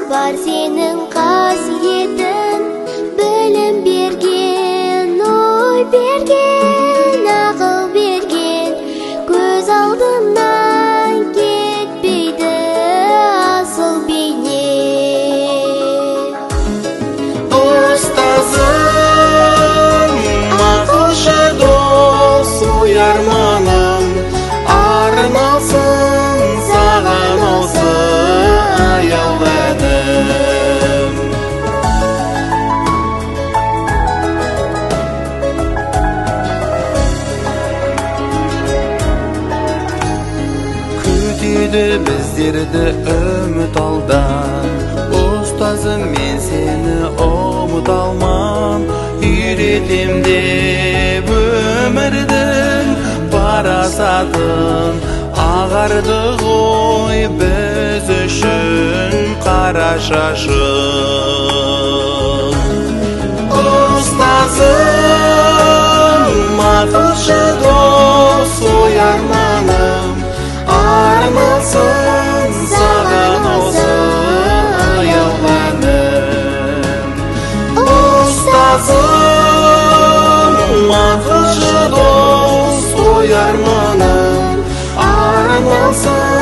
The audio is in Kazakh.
бар сенің қасиетін, білім берген, ой берген, ақыл берген, көз алдымнан кетпейді асыл бейне. Ұстазым, ақылшы дос, ой арманым, арналсын саған осы аяулы әнім. Күтеді біздерді үміт алдан, ұстазым мен сені ұмыта алмам. Үйретем деп өмірдің парасатын, ағарды ғой біз үшін қара шашың. Ұстазым, ақылшы дос, ой арманым, арналсын саған осы аяулы әнім. Ұстазым, ақылшы дос, ой арманым, арналсын